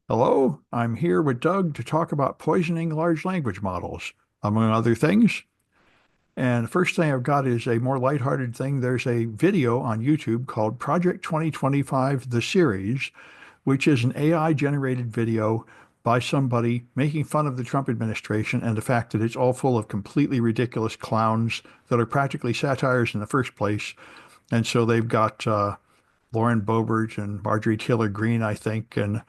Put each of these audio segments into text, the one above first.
Hello, I'm here with Doug to talk about poisoning large language models, among other things. And the first thing I've got is a more lighthearted thing. There's a video on YouTube called Project 2025, the series, which is an AI generated video by somebody making fun of the Trump administration and the fact that it's all full of completely ridiculous clowns that are practically satires in the first place. And so they've got Lauren Boebert and Marjorie Taylor Greene, I think, and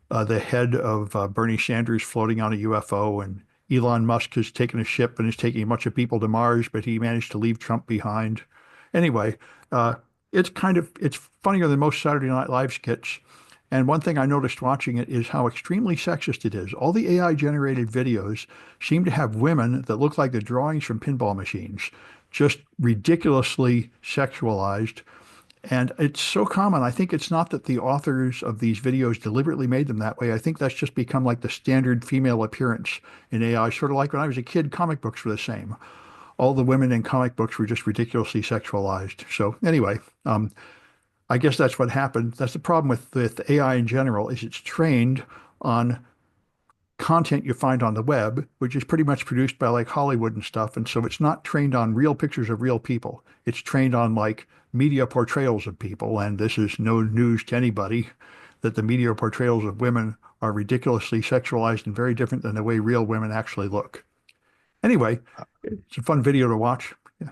the head of Bernie Sanders floating on a UFO, and Elon Musk has taken a ship and is taking a bunch of people to Mars, but he managed to leave Trump behind. Anyway, uh, it's funnier than most Saturday Night Live skits. And one thing I noticed watching it is how extremely sexist it is. All the AI generated videos seem to have women that look like the drawings from pinball machines, just ridiculously sexualized. And it's so common. I think it's not that the authors of these videos deliberately made them that way. I think that's just become like the standard female appearance in AI, sort of like when I was a kid, comic books were the same. All the women in comic books were just ridiculously sexualized. So anyway, I guess that's what happened. That's the problem with AI in general, is it's trained on content you find on the web, which is pretty much produced by like Hollywood and stuff. And so it's not trained on real pictures of real people. It's trained on like media portrayals of people. And this is no news to anybody that the media portrayals of women are ridiculously sexualized and very different than the way real women actually look. Anyway, it's a fun video to watch. Yeah.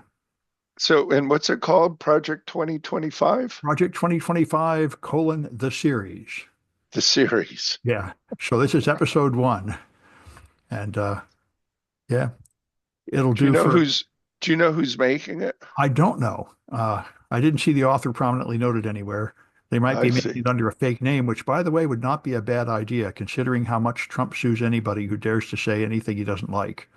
So, and what's it called? Project 2025? Project 2025 colon the series. The series. Yeah. So this is episode one. And yeah, it'll Do you do know for who's do you know who's making it? I don't know. I didn't see the author prominently noted anywhere. They might I be making see. it under a fake name, which, by the way, would not be a bad idea, considering how much Trump sues anybody who dares to say anything he doesn't like.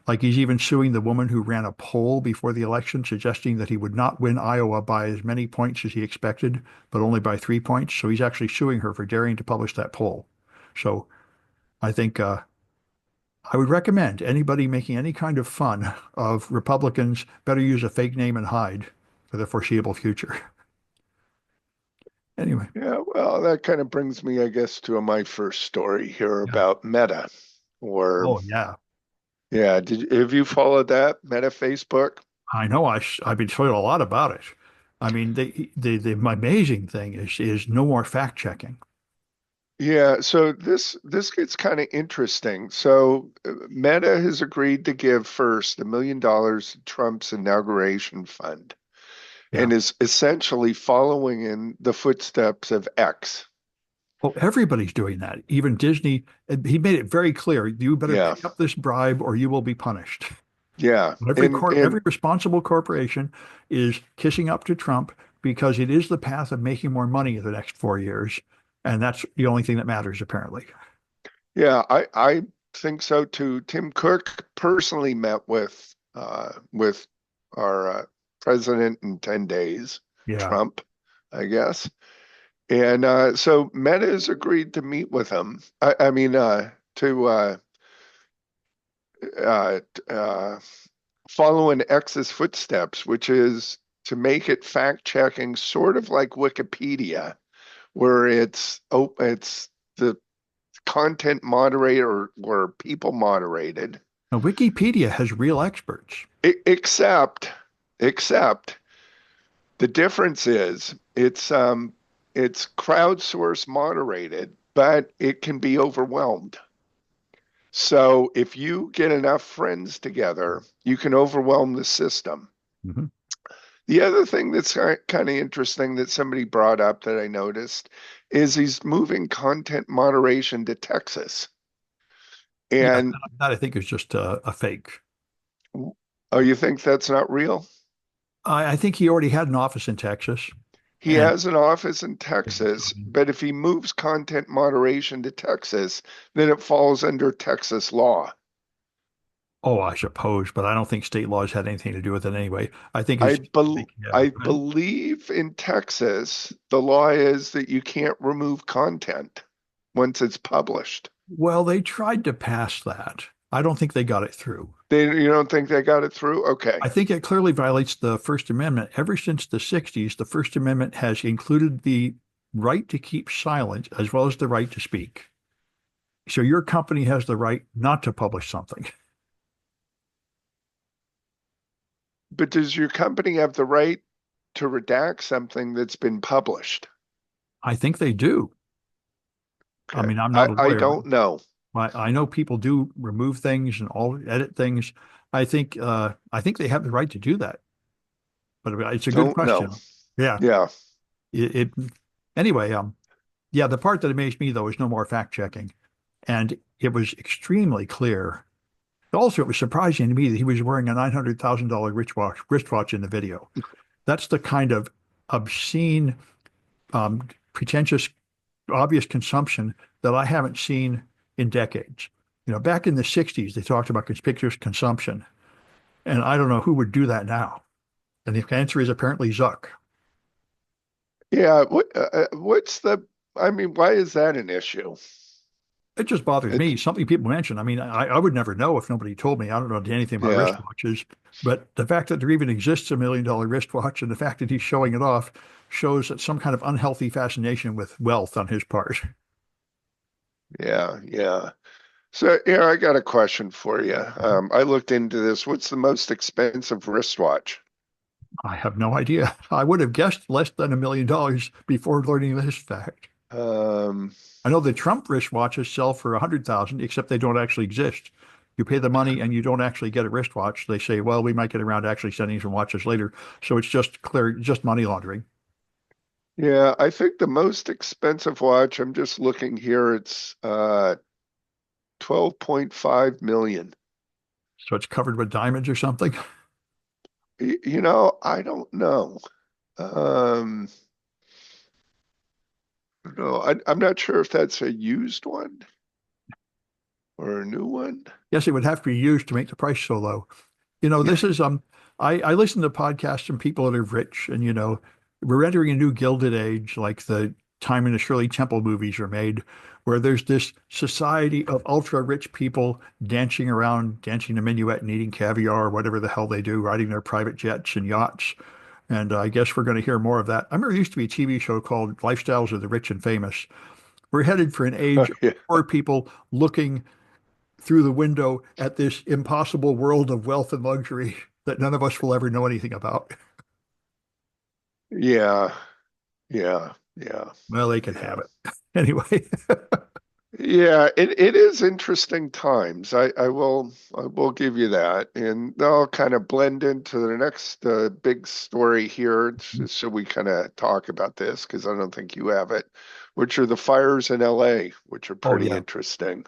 Like he's even suing the woman who ran a poll before the election, suggesting that he would not win Iowa by as many points as he expected, but only by 3 points. So he's actually suing her for daring to publish that poll. So I think I would recommend anybody making any kind of fun of Republicans better use a fake name and hide for the foreseeable future. Anyway, Yeah, well, that kind of brings me, I guess, to my first story here yeah. about Meta. Or Oh yeah, yeah, have you followed that Meta Facebook? I know. I've been told a lot about it. I mean, the amazing thing is no more fact checking. Yeah, so this gets kind of interesting. So Meta has agreed to give first $1 million to Trump's inauguration fund Yeah. and is essentially following in the footsteps of X. Well, everybody's doing that. Even Disney. And he made it very clear. You better Yeah, pay up this bribe or you will be punished. yeah, Every responsible corporation is kissing up to Trump because it is the path of making more money in the next 4 years. And that's the only thing that matters, apparently. yeah. I think so too. Tim Cook personally met with our president in 10 days, Yeah. Trump, I guess, and so Meta has agreed to meet with him. I mean, to uh, uh, follow in X's footsteps, which is to make it fact checking, sort of like Wikipedia, where it's the content moderator or people moderated, Now, Wikipedia has real experts. except except the difference is it's crowdsource moderated, but it can be overwhelmed. So if you get enough friends together, you can overwhelm the system. Mhm. The other thing that's kind of interesting that somebody brought up that I noticed is he's moving content moderation to Texas. Yeah, And that I think is just a fake. oh, you think that's not real? I think he already had an office in Texas, He and has an office in Texas, but if he moves content moderation to Texas, then it falls under Texas law. oh, I suppose, but I don't think state laws had anything to do with it anyway. I think I it's bel yeah. I believe in Texas, the law is that you can't remove content once it's published. Well, they tried to pass that. I don't think they got it through. You don't think they got it through? Okay. I think it clearly violates the First Amendment. Ever since the 60s, the First Amendment has included the right to keep silent as well as the right to speak. So your company has the right not to publish something. But does your company have the right to redact something that's been published? I think they do. I Okay. mean, I'm not a I lawyer, don't know. but I know people do remove things and all edit things. I think they have the right to do that. But it's a good Don't know. question. Yeah. Yeah. It anyway. Yeah. The part that amazed me though is no more fact checking, and it was extremely clear. Also, it was surprising to me that he was wearing a $900,000 wristwatch in the video. That's the kind of obscene, pretentious, obvious consumption that I haven't seen in decades. Back in the 60s, they talked about conspicuous consumption, and I don't know who would do that now. And the answer is apparently Zuck. Yeah. What's the, I mean, why is that an issue? It just bothers It's, me. Something people mention. I mean, I would never know if nobody told me. I don't know anything about yeah. wristwatches, but the fact that there even exists $1 million wristwatch and the fact that he's showing it off shows that some kind of unhealthy fascination with wealth on his part. Yeah. Yeah. So, yeah, I got a question for you. I looked into this. What's the most expensive wristwatch? I have no idea. I would have guessed less than $1 million before learning this fact. Um, I know the Trump wristwatches sell for 100,000, except they don't actually exist. You pay the money and you don't actually get a wristwatch. They say, well, we might get around to actually sending some watches later. So it's just clear, just money laundering. yeah, I think the most expensive watch, I'm just looking here, it's 12.5 million. So it's covered with diamonds or something. I don't know. Um, no, I'm not sure if that's a used one or a new one. Yes, it would have to be used to make the price so low. This is I listen to podcasts from people that are rich, and we're entering a new gilded age, like the time in the Shirley Temple movies are made, where there's this society of ultra rich people dancing around, dancing the minuet and eating caviar or whatever the hell they do, riding their private jets and yachts. And I guess we're going to hear more of that. I remember there used to be a TV show called Lifestyles of the Rich and Famous. We're headed for an Oh, age of yeah. poor people looking through the window at this impossible world of wealth and luxury that none of us will ever know anything about. Yeah, yeah, yeah, Well, they can yeah. have it. Anyway, Yeah, it is interesting times. I will give you that, and they'll kind of blend into the next big story here. So we kind of talk about this because I don't think you have it, which are the fires in LA, which are oh pretty yeah, interesting.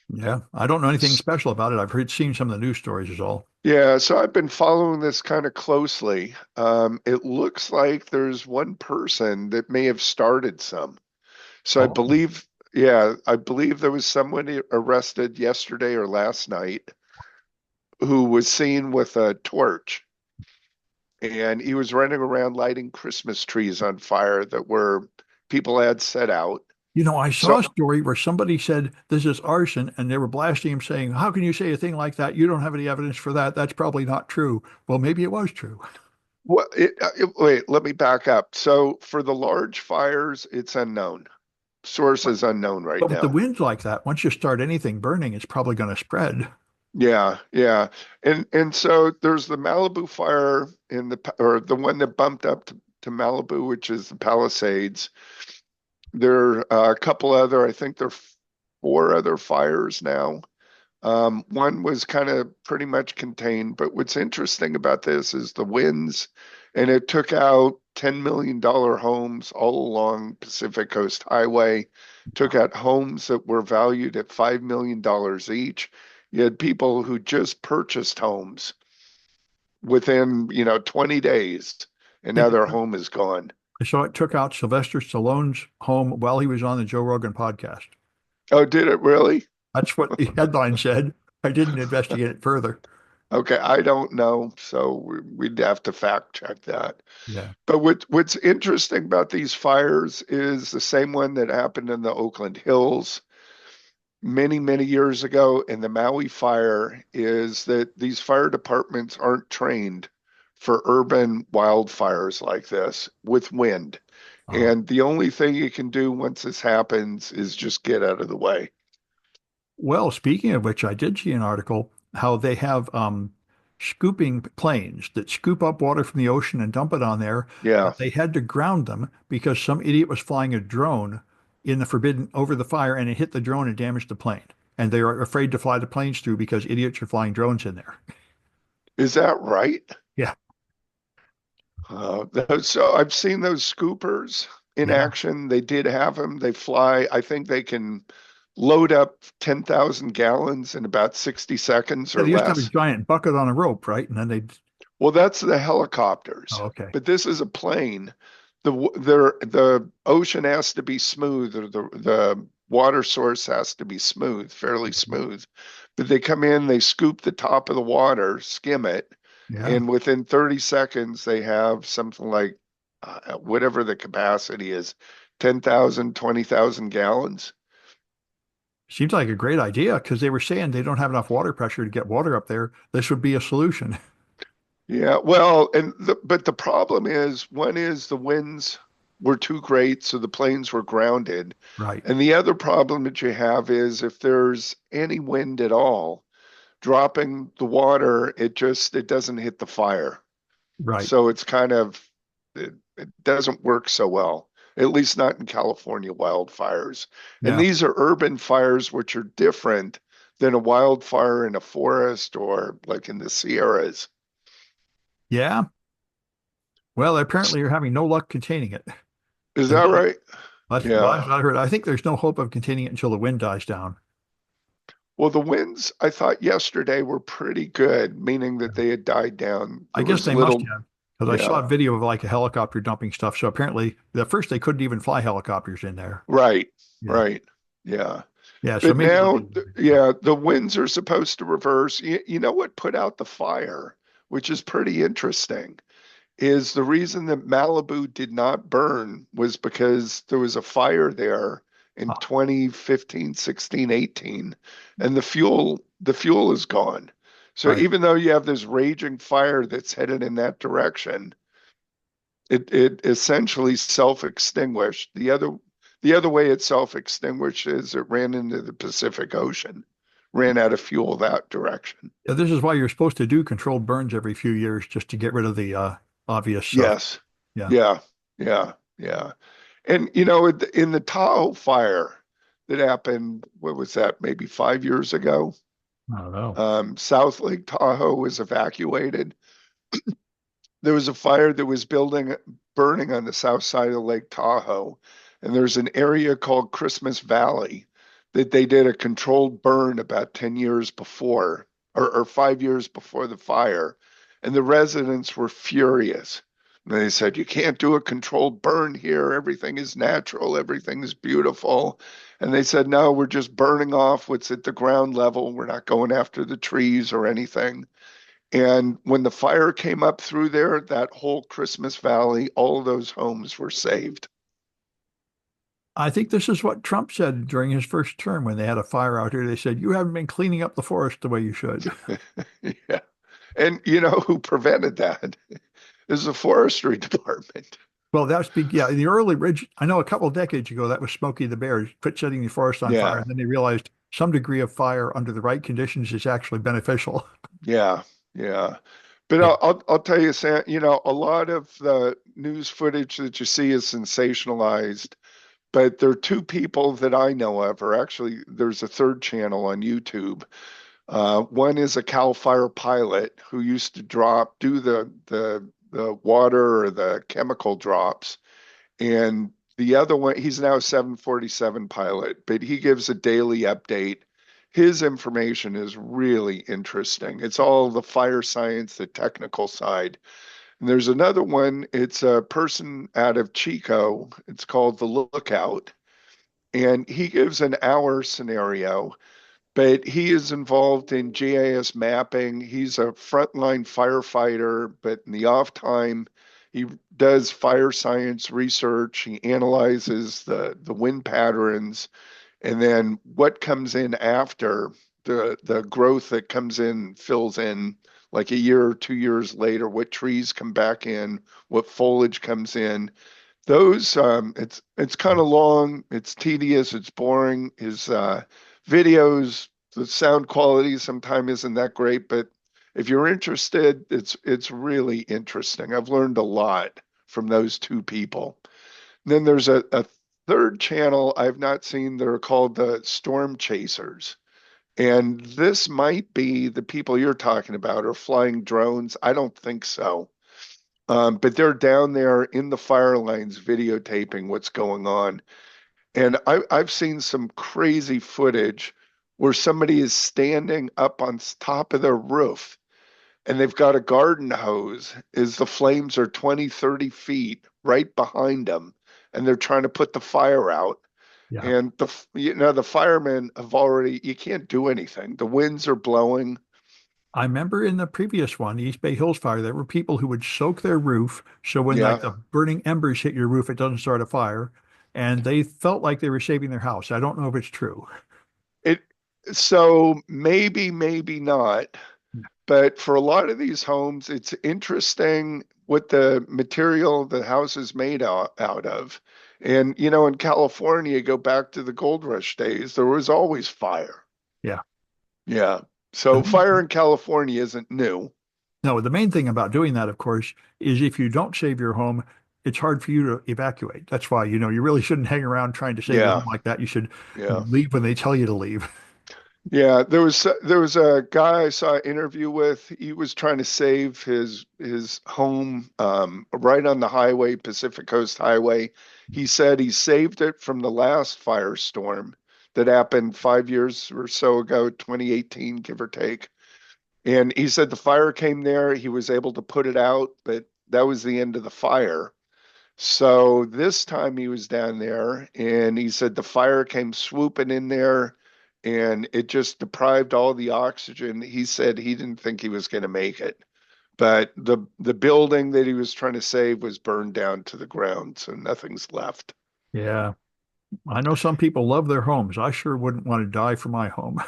yeah. I don't know anything S- special about it. I've seen some of the news stories is all. Yeah, so I've been following this kind of closely. It looks like there's one person that may have started some. So I Oh, believe, yeah, I believe there was someone arrested yesterday or last night who was seen with a torch, and he was running around lighting Christmas trees on fire that were people had set out. I saw So, a story where somebody said this is arson, and they were blasting him, saying, "How can you say a thing like that? You don't have any evidence for that. That's probably not true." Well, maybe it was true. wait, let me back up. So, for the large fires, it's unknown. Source But, is unknown right but with the now. winds like that, once you start anything burning, it's probably going to spread. Yeah, yeah. And so there's the Malibu fire in or the one that bumped up to Malibu, which is the Palisades. There are a couple other, I think there are four other fires now. One was kind of pretty much contained, but what's interesting about this is the winds, and it took out $10 million homes all along Pacific Coast Highway, took out homes that were valued at $5 million each. You had people who just purchased homes within, 20 days, and I now think their home is gone. I saw it took out Sylvester Stallone's home while he was on the Joe Rogan podcast. Oh, did it really? That's what the headline said. I didn't investigate it further. Okay, I don't know, so we'd have to fact check that. Yeah. But what's interesting about these fires is the same one that happened in the Oakland Hills many, many years ago in the Maui fire is that these fire departments aren't trained for urban wildfires like this with wind. Uh, And the only thing you can do once this happens is just get out of the way. Well, speaking of which, I did see an article how they have scooping planes that scoop up water from the ocean and dump it on there, Yeah. but they had to ground them because some idiot was flying a drone in the forbidden over the fire and it hit the drone and damaged the plane. And they are afraid to fly the planes through because idiots are flying drones in there. Is that right? Yeah, So I've seen those scoopers in yeah. action. They did have them. They fly. I think they can load up 10,000 gallons in about 60 seconds Yeah, or they used to have a less. giant bucket on a rope, right? And then they, Well, that's the helicopters, oh, okay. but this is a plane. The ocean has to be smooth, or the water source has to be smooth, fairly smooth. But they come in, they scoop the top of the water, skim it, Yeah. and within 30 seconds they have something like whatever the capacity is, 10,000, 20,000 gallons. Seems like a great idea because they were saying they don't have enough water pressure to get water up there. This would be a solution. Yeah, well, but the problem is, one is the winds were too great, so the planes were grounded. Right, And the other problem that you have is if there's any wind at all, dropping the water, it doesn't hit the fire. right. So it's kind of it doesn't work so well, at least not in California wildfires. And Yeah. these are urban fires, which are different than a wildfire in a forest or like in the Sierras. Yeah. Well, apparently you're having no luck containing it. Is The that wind, right? that's Yeah. what I heard. I think there's no hope of containing it until the wind dies down. Well, the winds I thought yesterday were pretty good, meaning that they had died down. I There guess was they must little, have, because I saw yeah, a video of like a helicopter dumping stuff. So apparently, at first they couldn't even fly helicopters in there. right, Yeah. right, yeah. Yeah. So But maybe they'll now, be able to do something. yeah, the winds are supposed to reverse. You know what put out the fire, which is pretty interesting, is the reason that Malibu did not burn was because there was a fire there in Ah, 2015, 16, 18, and the fuel is gone. So right. even though you have this raging fire that's headed in that direction, it essentially self-extinguished. The other way it self-extinguished is it ran into the Pacific Ocean, ran out of fuel that direction. Yeah, this is why you're supposed to do controlled burns every few years just to get rid of the obvious stuff. Yes. Yeah. Yeah. Yeah. Yeah. And in the Tahoe fire that happened, what was that, maybe 5 years ago? I don't know. South Lake Tahoe was evacuated. There was a fire that was burning on the south side of Lake Tahoe, and there's an area called Christmas Valley that they did a controlled burn about 10 years before, or 5 years before the fire, and the residents were furious. And they said, "You can't do a controlled burn here. Everything is natural, everything is beautiful." And they said, "No, we're just burning off what's at the ground level. We're not going after the trees or anything." And when the fire came up through there, that whole Christmas Valley, all of those homes were saved. I think this is what Trump said during his first term when they had a fire out here. They said, "You haven't been cleaning up the forest the way you should." Yeah. And you know who prevented that? Is the forestry department. Well, that's big. Yeah, in the early ridge, I know a couple of decades ago, that was Smokey the Bear. Quit setting the forest on fire. Yeah. And then they realized some degree of fire under the right conditions is actually beneficial. Yeah. Yeah. But Yeah. I'll tell you, Sam, a lot of the news footage that you see is sensationalized, but there are two people that I know of, or actually there's a third channel on YouTube. One is a Cal Fire pilot who used to do the water or the chemical drops, and the other one, he's now a 747 pilot, but he gives a daily update. His information is really interesting. It's all the fire science, the technical side. And there's another one, it's a person out of Chico. It's called The Lookout. And he gives an hour scenario, but he is involved in GIS mapping. He's a frontline firefighter, but in the off time, he does fire science research. He analyzes the wind patterns, and then what comes in after the growth that comes in fills in like a year or 2 years later, what trees come back in, what foliage comes in. Those it's kind of long, it's tedious, it's boring. His Videos, the sound quality sometimes isn't that great, but if you're interested, it's really interesting. I've learned a lot from those two people. And then there's a third channel I've not seen that are called the Storm Chasers. And this might be the people you're talking about are flying drones. I don't think so. But they're down there in the fire lines videotaping what's going on. And I've seen some crazy footage where somebody is standing up on top of their roof and they've got a garden hose as the flames are 20, 30 feet right behind them. And they're trying to put the fire out. Yeah. And the firemen have already, you can't do anything. The winds are blowing. I remember in the previous one, the East Bay Hills fire, there were people who would soak their roof. So when like Yeah. the burning embers hit your roof, it doesn't start a fire. And they felt like they were saving their house. I don't know if it's true. It, so maybe not. But for a lot of these homes, it's interesting what the material the house is made out of. And, in California, go back to the gold rush days, there was always fire. Yeah. Yeah. So fire in California isn't new. No, the main thing about doing that, of course, is if you don't save your home, it's hard for you to evacuate. That's why, you really shouldn't hang around trying to save your Yeah. home like that. You should Yeah. leave when they tell you to leave. Yeah, there was a guy I saw an interview with. He was trying to save his home right on the highway, Pacific Coast Highway. He said he saved it from the last firestorm that happened 5 years or so ago, 2018, give or take. And he said the fire came there, he was able to put it out, but that was the end of the fire. So this time he was down there and he said the fire came swooping in there and it just deprived all the oxygen. He said he didn't think he was going to make it. But the building that he was trying to save was burned down to the ground, so nothing's left. Yeah. I know some people love their homes. I sure wouldn't want to die for my home.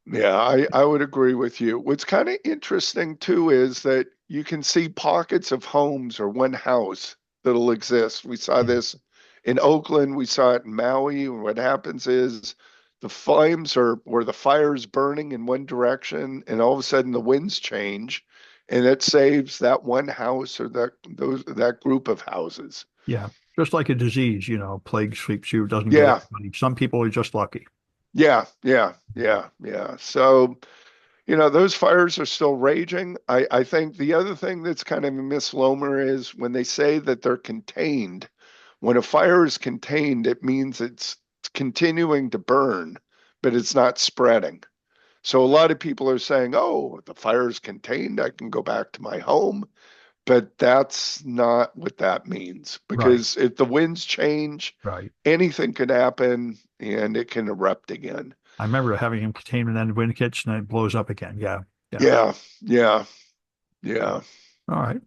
Yeah, I would agree with you. What's kind of interesting too is that you can see pockets of homes or one house that'll exist. We saw Yeah. this in Oakland, we saw it in Maui. And what happens is the flames are or the fire's burning in one direction, and all of a sudden the winds change, and it saves that one house or that group of houses. Yeah. Just like a disease, plague sweeps you, doesn't get Yeah, everybody. Some people are just lucky. yeah. So those fires are still raging. I think the other thing that's kind of a misnomer is when they say that they're contained. When a fire is contained, it means it's continuing to burn, but it's not spreading. So a lot of people are saying, oh, the fire is contained, I can go back to my home. But that's not what that means Right. because if the winds change, Right. anything could happen and it can erupt again. I remember having him containment and wind kits and it blows up again. Yeah. Yeah. Yeah, yeah, yeah. All right.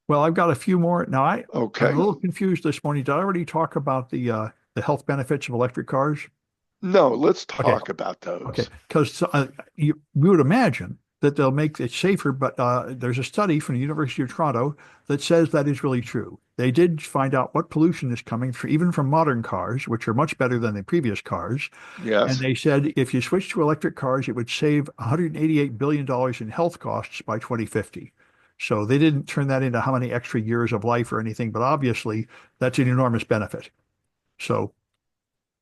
Well, I've got a few more. Now, I'm a Okay. little confused this morning. Did I already talk about the health benefits of electric cars? No, let's Okay. talk about Okay. those. Because we would imagine that they'll make it safer, but there's a study from the University of Toronto that says that is really true. They did find out what pollution is coming for, even from modern cars, which are much better than the previous cars. And Yes. they said if you switch to electric cars, it would save $188 billion in health costs by 2050. So they didn't turn that into how many extra years of life or anything, but obviously that's an enormous benefit. So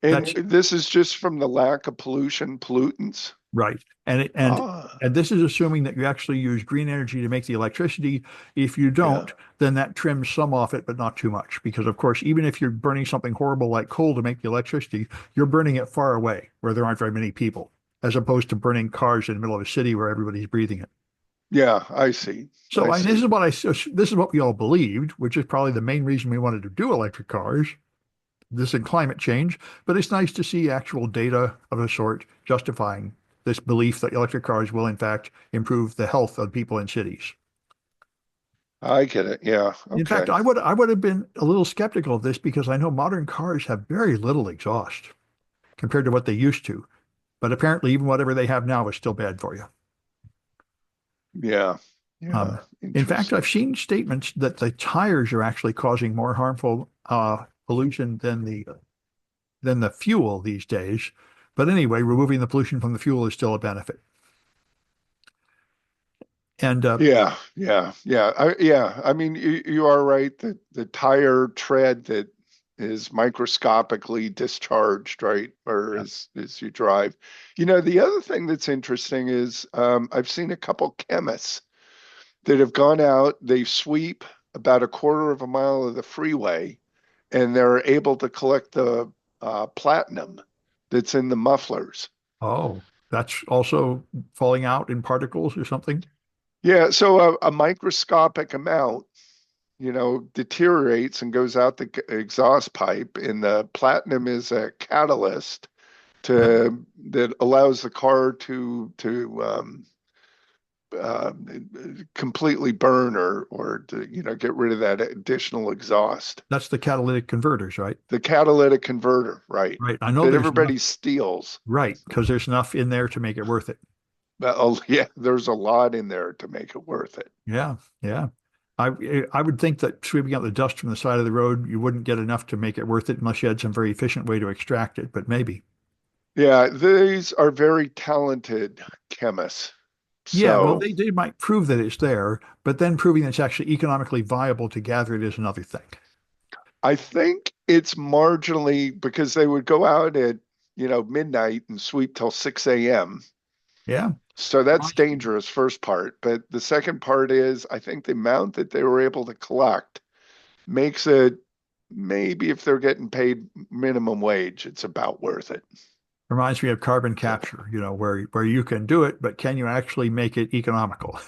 And that's this is just from the lack of pollutants. right. And it, and Ah, and this is assuming that you actually use green energy to make the electricity. If you yeah. don't, then that trims some off it, but not too much. Because of course, even if you're burning something horrible like coal to make the electricity, you're burning it far away where there aren't very many people, as opposed to burning cars in the middle of a city where everybody's breathing it. Yeah, I see. So I this is see. what this is what we all believed, which is probably the main reason we wanted to do electric cars. This and climate change, but it's nice to see actual data of a sort justifying this belief that electric cars will in fact improve the health of people in cities. I get it. Yeah. In fact, Okay. I would have been a little skeptical of this because I know modern cars have very little exhaust compared to what they used to. But apparently, even whatever they have now is still bad for you. Yeah. Yeah. Um, in fact, I've Interesting. seen statements that the tires are actually causing more harmful pollution than the fuel these days. But anyway, removing the pollution from the fuel is still a benefit. And Yeah, yeah, yeah. Yeah. I mean, you are right that the tire tread that is microscopically discharged, right? Or as you drive. The other thing that's interesting is I've seen a couple chemists that have gone out, they sweep about a quarter of a mile of the freeway, and they're able to collect the platinum that's in the mufflers. oh, that's also falling out in particles or something. Yeah, so a microscopic amount, deteriorates and goes out the exhaust pipe, and the platinum is a catalyst Yeah, that allows the car to uh, completely burn or to get rid of that additional exhaust. that's the catalytic converters, right? The catalytic converter, right? Right. I know That there's enough, everybody steals. right, because there's enough in there to make it worth it. But, oh yeah, there's a lot in there to make it worth it. Yeah, yeah. I would think that sweeping out the dust from the side of the road, you wouldn't get enough to make it worth it unless you had some very efficient way to extract it, but maybe. Yeah, these are very talented chemists. Yeah, well, So they might prove that it's there, but then proving that it's actually economically viable to gather it is another thing. I think it's marginally because they would go out at, midnight and sweep till 6 a.m. Yeah. So that's dangerous, first part. But the second part is I think the amount that they were able to collect makes it maybe if they're getting paid minimum wage, it's about worth it. Reminds me of carbon So capture, where you can do it, but can you actually make it economical?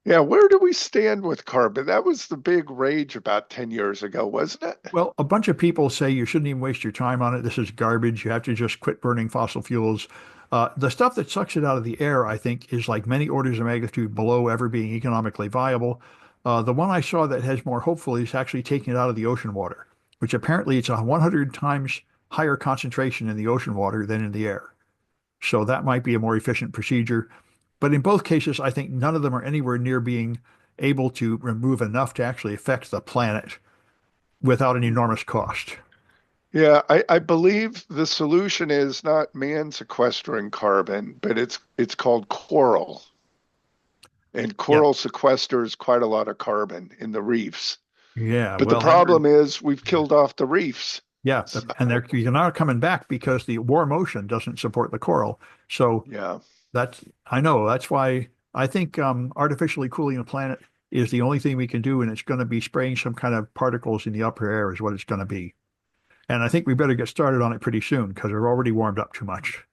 yeah, where do we stand with carbon? That was the big rage about 10 years ago, wasn't it? Well, a bunch of people say you shouldn't even waste your time on it. This is garbage. You have to just quit burning fossil fuels. The stuff that sucks it out of the air, I think, is like many orders of magnitude below ever being economically viable. The one I saw that has more hopeful is actually taking it out of the ocean water, which apparently it's a 100 times higher concentration in the ocean water than in the air. So that might be a more efficient procedure. But in both cases, I think none of them are anywhere near being able to remove enough to actually affect the planet without an enormous cost. Yeah, I believe the solution is not man sequestering carbon, but it's called coral. And Yeah. coral sequesters quite a lot of carbon in the reefs. Yeah. But the Well, I heard, problem is we've killed off the reefs. yeah. So, And you're not coming back because the warm ocean doesn't support the coral. So yeah. I know that's why I think artificially cooling the planet is the only thing we can do. And it's going to be spraying some kind of particles in the upper air is what it's going to be. And I think we better get started on it pretty soon because we're already warmed up too much.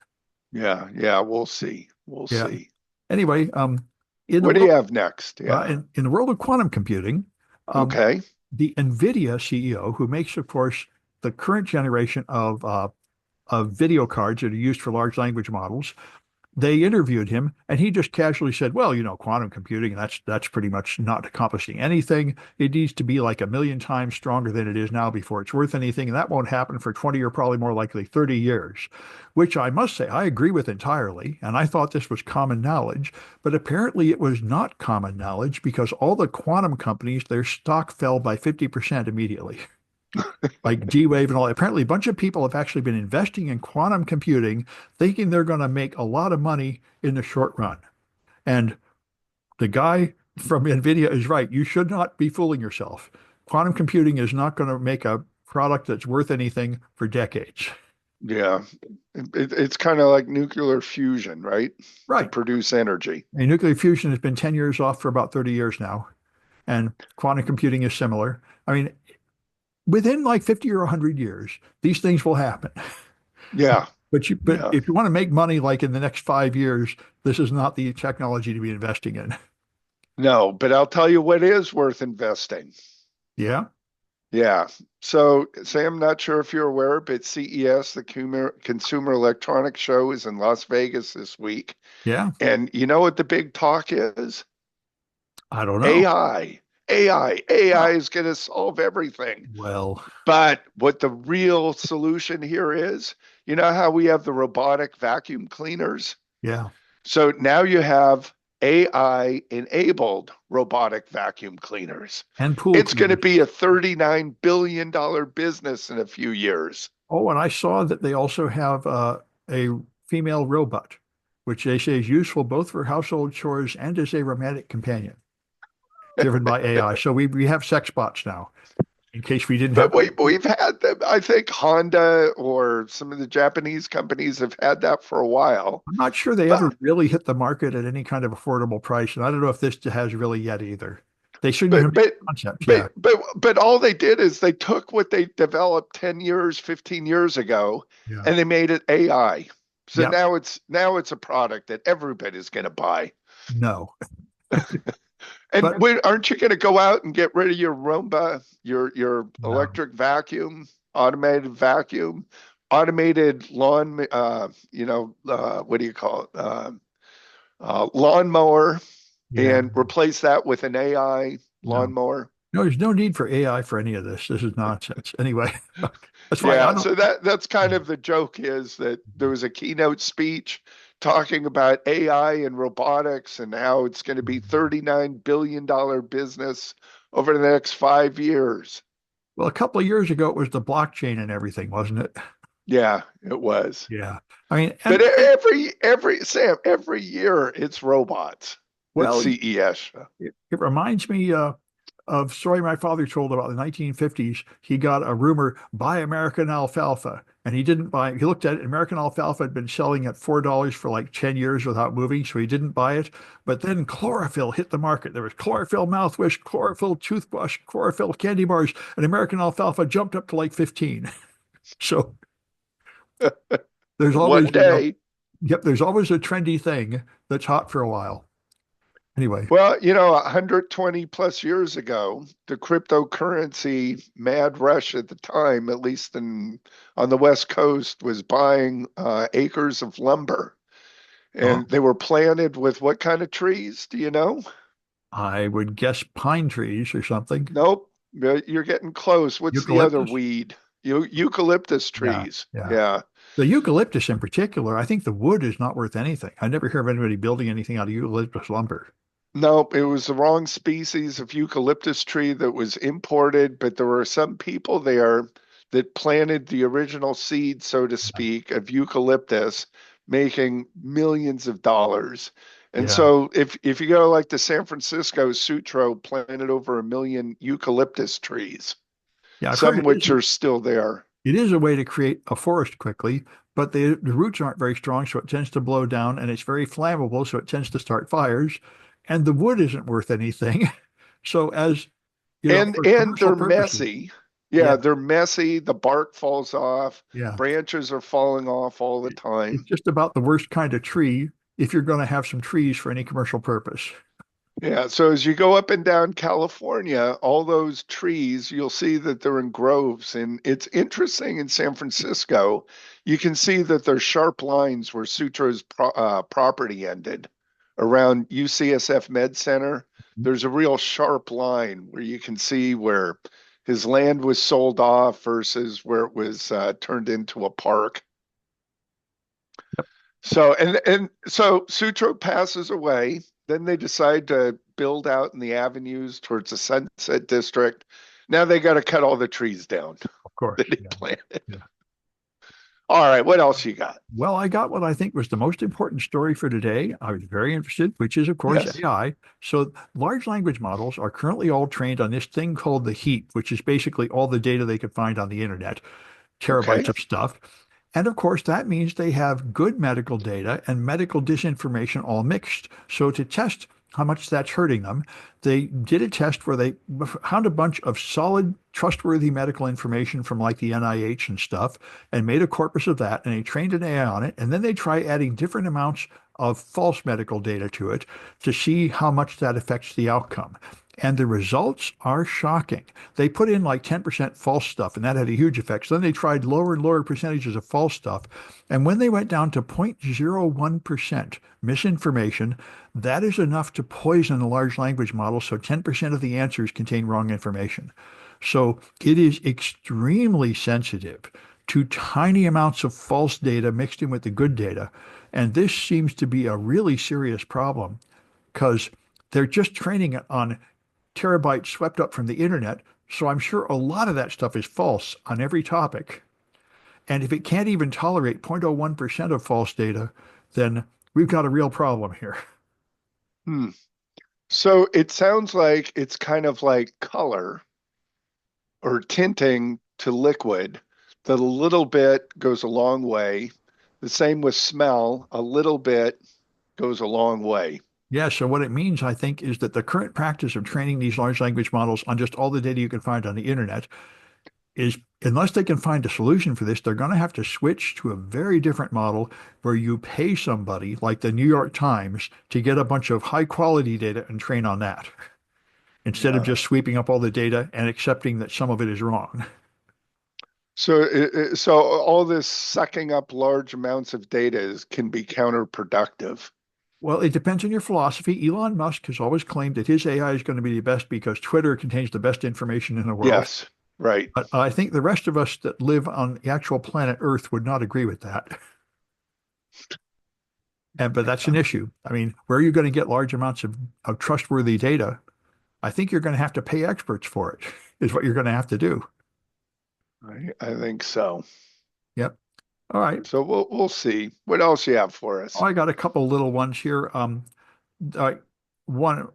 Yeah, yeah, we'll see. We'll Yeah. see. Anyway, in the What do you world have next? Yeah. in the world of quantum computing, um, Okay. the NVIDIA CEO, who makes, of course, the current generation of video cards that are used for large language models, they interviewed him and he just casually said, well, quantum computing, that's pretty much not accomplishing anything. It needs to be like a million times stronger than it is now before it's worth anything. And that won't happen for 20 or probably more likely 30 years, which I must say I agree with entirely. And I thought this was common knowledge, but apparently it was not common knowledge because all the quantum companies, their stock fell by 50% immediately. Like D-Wave and all. Apparently, a bunch of people have actually been investing in quantum computing, thinking they're going to make a lot of money in the short run. And the guy from NVIDIA is right. You should not be fooling yourself. Quantum computing is not going to make a product that's worth anything for decades. Yeah. It's kind of like nuclear fusion, right? To Right. produce energy. And nuclear fusion has been 10 years off for about 30 years now. And quantum computing is similar. I mean, within like 50 or 100 years, these things will happen. Yeah. But Yeah. if you want to make money like in the next 5 years, this is not the technology to be investing in. No, but I'll tell you what is worth investing. Yeah, Yeah. So, Sam, not sure if you're aware, but CES, the Consumer Electronics Show, is in Las Vegas this week. yeah. And you know what the big talk is? I don't know. AI. AI Oh, is going to solve everything. well, But what the real solution here is, you know how we have the robotic vacuum cleaners? yeah. So now you have AI enabled robotic vacuum cleaners. And pool It's going to cleaners. be a $39 billion business in a few years. Oh, and I saw that they also have a female robot, which they say is useful both for household chores and as a romantic companion, driven by AI. So we have sex bots now, in case we didn't have. But we've had them. I think Honda or some of the Japanese companies have had that for a while. I'm not sure they ever But really hit the market at any kind of affordable price, and I don't know if this has really yet either. They certainly have but but concept, yeah. but all they did is they took what they developed 10 years, 15 years ago, Yeah. and they made it AI. So Yep. now it's a product that everybody's going to buy. No. And But aren't you going to go out and get rid of your Roomba, your no. electric vacuum, automated vacuum, automated lawn, what do you call it? Lawnmower, Yeah. and replace that with an AI No. lawnmower? No, there's no need for AI for any of this. This is nonsense. Anyway, that's fine. I Yeah, don't. so that's kind of the joke is that there was a keynote speech talking about AI and robotics and how it's going to be $39 billion business over the next 5 years. Well, a couple of years ago, it was the blockchain and everything, wasn't it? Yeah, it was. Yeah. I mean, But and every year it's robots at well, CES. it reminds me of a story my father told about the 1950s. He got a rumor, buy American alfalfa. And he didn't buy, he looked at it. American alfalfa had been selling at $4 for like 10 years without moving, so he didn't buy it. But then chlorophyll hit the market. There was chlorophyll mouthwash, chlorophyll toothbrush, chlorophyll candy bars, and American alfalfa jumped up to like 15. So there's One always, day. yep, there's always a trendy thing that's hot for a while. Anyway, Well, 120 plus years ago, the cryptocurrency mad rush at the time, at least on the West Coast, was buying acres of lumber. oh, And they were planted with what kind of trees? Do you know? I would guess pine trees or something. Nope. You're getting close. What's the other Eucalyptus? weed? Eucalyptus Yeah, trees. yeah. Yeah. The eucalyptus in particular, I think the wood is not worth anything. I never hear of anybody building anything out of eucalyptus lumber. Nope, it was the wrong species of eucalyptus tree that was imported, but there were some people there that planted the original seed, so to speak, of eucalyptus, making millions of dollars. And Yeah. so if you go like to San Francisco, Sutro planted over 1 million eucalyptus trees, Yeah, I've heard some which are still there. it is a way to create a forest quickly, but the roots aren't very strong, so it tends to blow down, and it's very flammable, so it tends to start fires. And the wood isn't worth anything. So as And for and commercial they're purposes, messy. yeah, Yeah, they're messy. The bark falls off, yeah. branches are falling off all the It's time. just about the worst kind of tree if you're going to have some trees for any commercial purpose. Yeah, so as you go up and down California, all those trees, you'll see that they're in groves. And it's interesting in San Francisco, you can see that there's sharp lines where Sutro's property ended around UCSF Med Center. There's a real sharp line where you can see where his land was sold off versus where it was turned into a park. So Sutro passes away. Then they decide to build out in the avenues towards the Sunset District. Now they got to cut all the trees down Of course, that he yeah, planted. yeah. All right, what else you got? Well, I got what I think was the most important story for today. I was very interested, which is, of course, Yes. AI. So, large language models are currently all trained on this thing called the heap, which is basically all the data they could find on the internet, Okay. terabytes of stuff. And of course, that means they have good medical data and medical disinformation all mixed. So, to test how much that's hurting them, they did a test where they found a bunch of solid, trustworthy medical information from like the NIH and stuff and made a corpus of that. And they trained an AI on it. And then they try adding different amounts of false medical data to it to see how much that affects the outcome. And the results are shocking. They put in like 10% false stuff, and that had a huge effect. So then they tried lower and lower percentages of false stuff. And when they went down to 0.01% misinformation, that is enough to poison a large language model. So 10% of the answers contain wrong information. So it is extremely sensitive to tiny amounts of false data mixed in with the good data. And this seems to be a really serious problem because they're just training it on terabytes swept up from the internet. So I'm sure a lot of that stuff is false on every topic. And if it can't even tolerate 0.01% of false data, then we've got a real problem here. Hmm. So it sounds like it's kind of like color or tinting to liquid, that a little bit goes a long way. The same with smell, a little bit goes a long way. Yeah, so what it means, I think, is that the current practice of training these large language models on just all the data you can find on the internet is, unless they can find a solution for this, they're going to have to switch to a very different model where you pay somebody like the New York Times to get a bunch of high quality data and train on that instead of Yeah. just sweeping up all the data and accepting that some of it is wrong. So all this sucking up large amounts of data can be counterproductive. Well, it depends on your philosophy. Elon Musk has always claimed that his AI is going to be the best because Twitter contains the best information in the world. Yes, right. But I think the rest of us that live on the actual planet Earth would not agree with that. But that's an issue. I mean, where are you going to get large amounts of trustworthy data? I think you're going to have to pay experts for it, is what you're going to have to do. I think so. Yep. All right. So we'll see. What else you have for us? I got a couple little ones here. Uh, one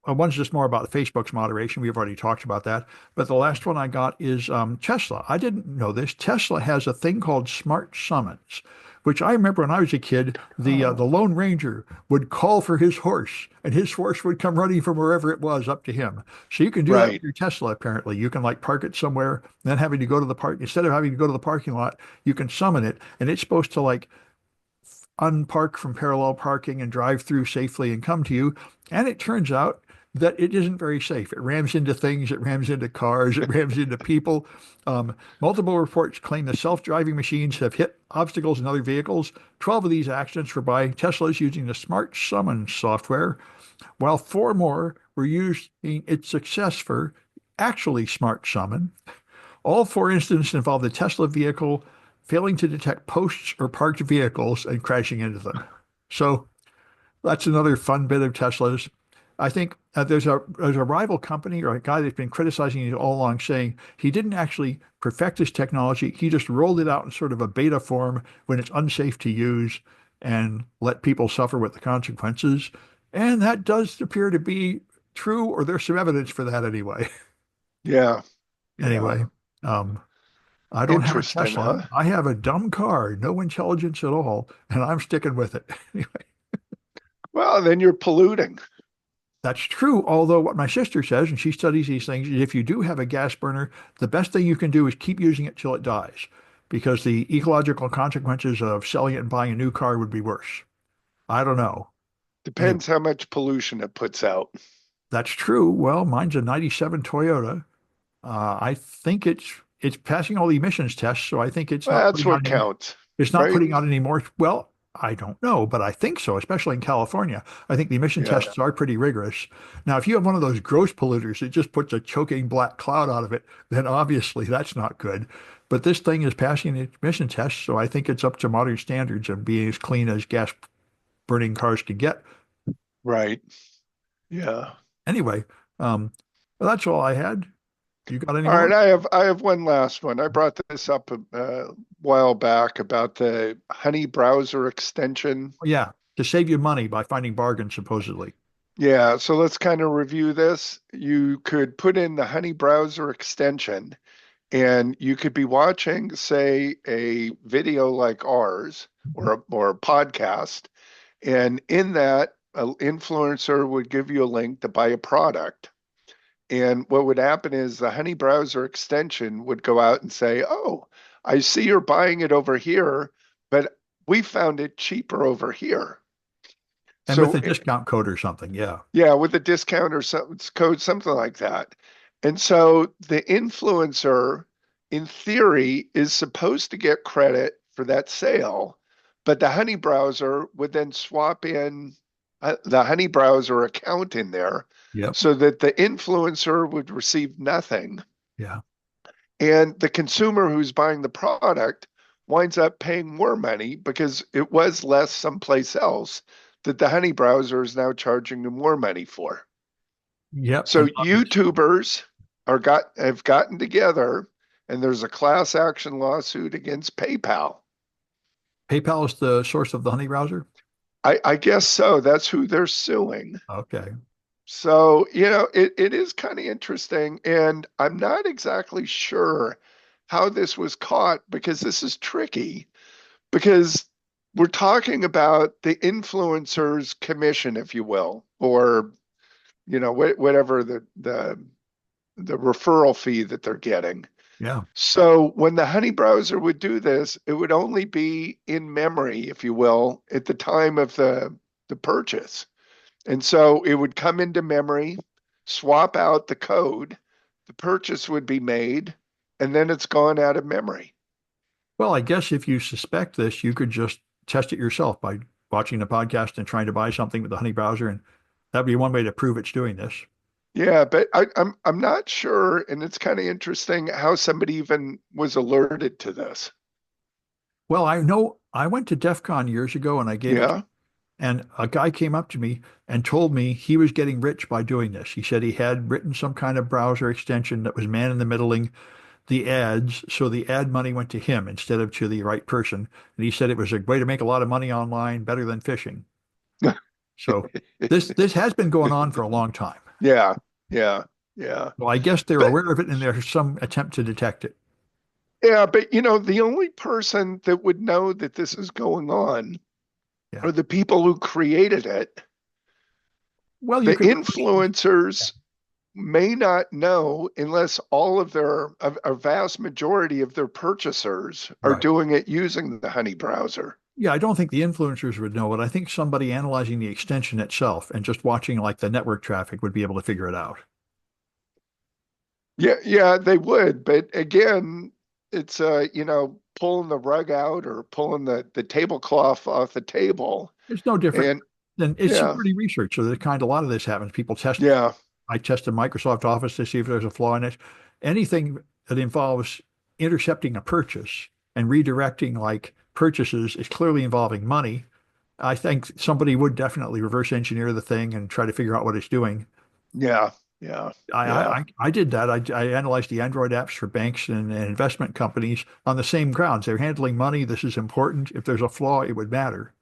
one's just more about Facebook's moderation. We've already talked about that. But the last one I got is Tesla. I didn't know this. Tesla has a thing called smart summons, which I remember when I was a kid, the Oh, Lone Ranger would call for his horse, and his horse would come running from wherever it was up to him. So you can do that with right. your Tesla, apparently. You can like park it somewhere, then having to go to the park, instead of having to go to the parking lot, you can summon it, and it's supposed to like unpark from parallel parking and drive through safely and come to you. And it turns out that it isn't very safe. It rams into things, it rams into cars, it rams into people. Multiple reports claim the self-driving machines have hit obstacles and other vehicles. 12 of these accidents were by Teslas using the Smart Summon software, while four more were using its successor, actually Smart Summon. All four incidents involved the Tesla vehicle failing to detect posts or parked vehicles and crashing into them. So that's another fun bit of Tesla's. I think there's a rival company or a guy that's been criticizing it all along, saying he didn't actually perfect his technology. He just rolled it out in sort of a beta form when it's unsafe to use and let people suffer with the consequences. And that does appear to be true, or there's some evidence for that anyway. Yeah, yeah. Anyway, um, I don't have a Interesting, Tesla. huh? I have a dumb car, no intelligence at all, and I'm sticking with it. Anyway, Well, then you're polluting. that's true. Although what my sister says, and she studies these things, is if you do have a gas burner, the best thing you can do is keep using it till it dies, because the ecological consequences of selling it and buying a new car would be worse. I don't know. Anyway, Depends how much pollution it puts out. that's true. Well, mine's a 97 Toyota. I think it's passing all the emissions tests, so I think it's Well, not that's putting out what any counts, It's not right? putting out any more. Well, I don't know, but I think so, especially in California. I think the emission Yeah, tests are pretty rigorous. Now, if you have one of those gross polluters that just puts a choking black cloud out of it, then obviously that's not good. But this thing is passing the emission tests, so I think it's up to modern standards of being as clean as gas burning cars can get. right. Yeah. Anyway, um, well, that's all I had. You got any All right, more? I have one last one. I brought this up a while back about the Honey browser extension. Oh, yeah, to save you money by finding bargains, supposedly. Yeah, so let's kind of review this. You could put in the Honey browser extension and you could be watching, say, a video like ours or a podcast, and in that, an influencer would give you a link to buy a product. And what would happen is the Honey browser extension would go out and say, "Oh, I see you're buying it over here, but we found it cheaper over here." And with So, a discount code or something, yeah. yeah, with a discount or some code, something like that. And so the influencer, in theory, is supposed to get credit for that sale, but the Honey browser would then swap in the Honey browser account in there Yep. so that the influencer would receive nothing. Yeah. And the consumer who's buying the product winds up paying more money because it was less someplace else that the Honey browser is now charging them more money for. Yep. So And obviously, YouTubers have gotten together and there's a class action lawsuit against PayPal. PayPal is the source of the honey browser? I guess so. That's who they're suing. Okay. So, it is kind of interesting. And I'm not exactly sure how this was caught because this is tricky because we're talking about the influencer's commission, if you will, or, whatever the referral fee that they're getting. Yeah. So when the honey browser would do this, it would only be in memory, if you will, at the time of the purchase. And so it would come into memory, swap out the code, the purchase would be made, and then it's gone out of memory. Well, I guess if you suspect this, you could just test it yourself by watching a podcast and trying to buy something with the honey browser, and that'd be one way to prove it's doing this. Yeah, but I'm not sure, and it's kind of interesting how somebody even was alerted to this. Well, I know I went to DEF CON years ago and I gave a Yeah. and a guy came up to me and told me he was getting rich by doing this. He said he had written some kind of browser extension that was man in the middling the ads, so the ad money went to him instead of to the right person. And he said it was a way to make a lot of money online, better than phishing. So this has been going on for a long time. Yeah, yeah, yeah. Well, I guess they're But aware of it and there's some attempt to detect it. yeah, but the only person that would know that this is going on Yeah. are the people who created it. Well, you The could reverse. Yeah. influencers may not know unless all of a vast majority of their purchasers are Right. doing it using the Honey browser. Yeah, I don't think the influencers would know it. I think somebody analyzing the extension itself and just watching like the network traffic would be able to figure it out. Yeah, yeah, they would. But again, it's pulling the rug out or pulling the tablecloth off the table. It's no different And than it's yeah, security research. So the kind a lot of this happens. People test. yeah, I tested Microsoft Office to see if there's a flaw in it. Anything that involves intercepting a purchase and redirecting like purchases is clearly involving money. I think somebody would definitely reverse engineer the thing and try to figure out what it's doing. yeah, yeah, yeah, I did that. I analyzed the Android apps for banks and investment companies on the same grounds. They're handling money. This is important. If there's a flaw, it would matter.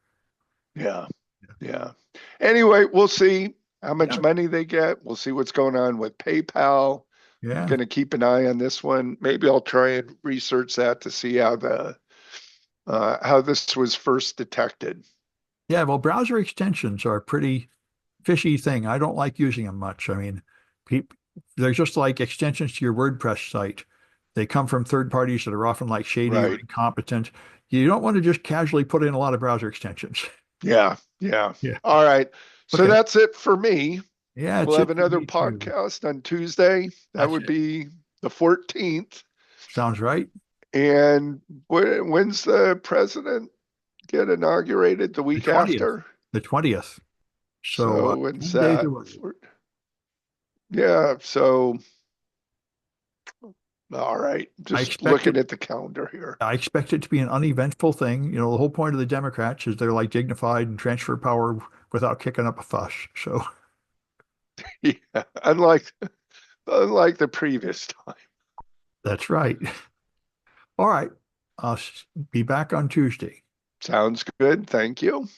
yeah, yeah. Anyway, we'll see how much Yeah, money they get. We'll see what's going on with PayPal. yeah, Going to keep an eye on this one. Maybe I'll try and research that to see how this was first detected. yeah. Well, browser extensions are a pretty fishy thing. I don't like using them much. I mean, peop they're just like extensions to your WordPress site. They come from third parties that are often like shady or Right. incompetent. You don't want to just casually put in a lot of browser extensions. Yeah. Yeah. Yeah. All right. So Okay. that's it for me. Yeah, We'll it's have it for another me too. podcast on Tuesday. That That's would it. be the 14th. Sounds right. And when's the president get inaugurated? The The week 20th. after? The 20th. So So when's 10 days that? away. Yeah. So, all right. I Just expect looking it at the calendar here. I expect it to be an uneventful thing. You know, the whole point of the Democrats is they're like dignified and transfer power without kicking up a fuss. So Yeah. Unlike the previous time. that's right. All right. I'll be back on Tuesday. Sounds good. Thank you.